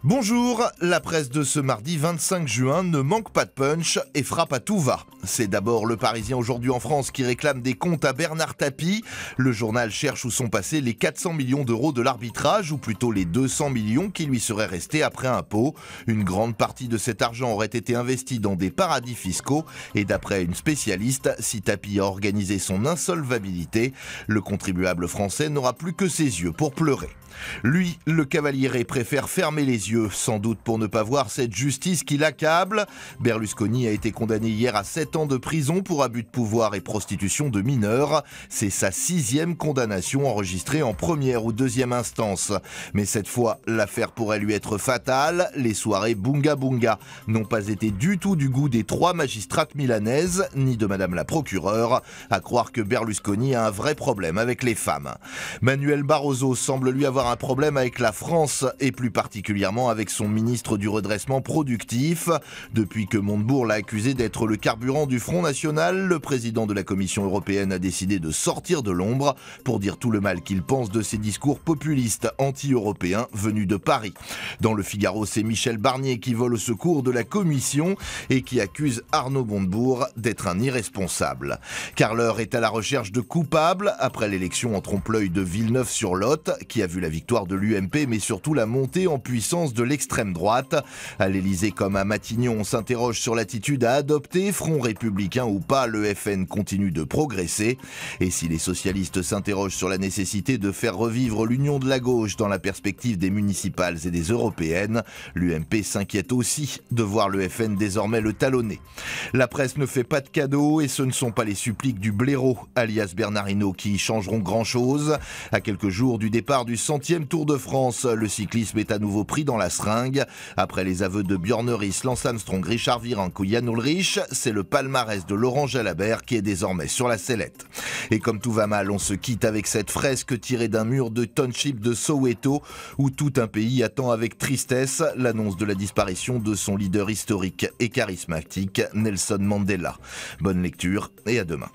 Bonjour, la presse de ce mardi 25 juin ne manque pas de punch et frappe à tout va. C'est d'abord le Parisien aujourd'hui en France qui réclame des comptes à Bernard Tapie. Le journal cherche où sont passés les 400 millions d'euros de l'arbitrage, ou plutôt les 200 millions qui lui seraient restés après impôt. Une grande partie de cet argent aurait été investi dans des paradis fiscaux et d'après une spécialiste, si Tapie a organisé son insolvabilité, le contribuable français n'aura plus que ses yeux pour pleurer. Lui, le Cavaliere, préfère fermer les yeux, sans doute pour ne pas voir cette justice qui l'accable. Berlusconi a été condamné hier à 7 ans de prison pour abus de pouvoir et prostitution de mineurs. C'est sa 6e condamnation enregistrée en première ou deuxième instance. Mais cette fois, l'affaire pourrait lui être fatale. Les soirées Bunga Bunga n'ont pas été du tout du goût des 3 magistrates milanaises, ni de madame la procureure, à croire que Berlusconi a un vrai problème avec les femmes. Manuel Barroso semble lui avoir un problème avec la France et plus particulièrement avec son ministre du redressement productif. Depuis que Montebourg l'a accusé d'être le carburant du Front National, le président de la Commission européenne a décidé de sortir de l'ombre pour dire tout le mal qu'il pense de ses discours populistes anti-européens venus de Paris. Dans le Figaro, c'est Michel Barnier qui vole au secours de la Commission et qui accuse Arnaud Montebourg d'être un irresponsable. Car l'heure est à la recherche de coupables après l'élection en trompe-l'œil de Villeneuve-sur-Lot qui a vu la victoire de l'UMP mais surtout la montée en puissance de l'extrême droite. À l'Elysée comme à Matignon, on s'interroge sur l'attitude à adopter, front républicain ou pas, le FN continue de progresser. Et si les socialistes s'interrogent sur la nécessité de faire revivre l'union de la gauche dans la perspective des municipales et des européennes, l'UMP s'inquiète aussi de voir le FN désormais le talonner. La presse ne fait pas de cadeaux et ce ne sont pas les suppliques du blaireau, alias Bernard Hinault, qui y changeront grand-chose. À quelques jours du départ du 100e Tour de France, le cyclisme est à nouveau pris dans la seringue. Après les aveux de Björn Ries, Lance Armstrong, Richard Virenque ou Jan Ullrich, c'est le palmarès de Laurent Jalabert qui est désormais sur la sellette. Et comme tout va mal, on se quitte avec cette fresque tirée d'un mur de township de Soweto où tout un pays attend avec tristesse l'annonce de la disparition de son leader historique et charismatique, Nelson Mandela. Bonne lecture et à demain.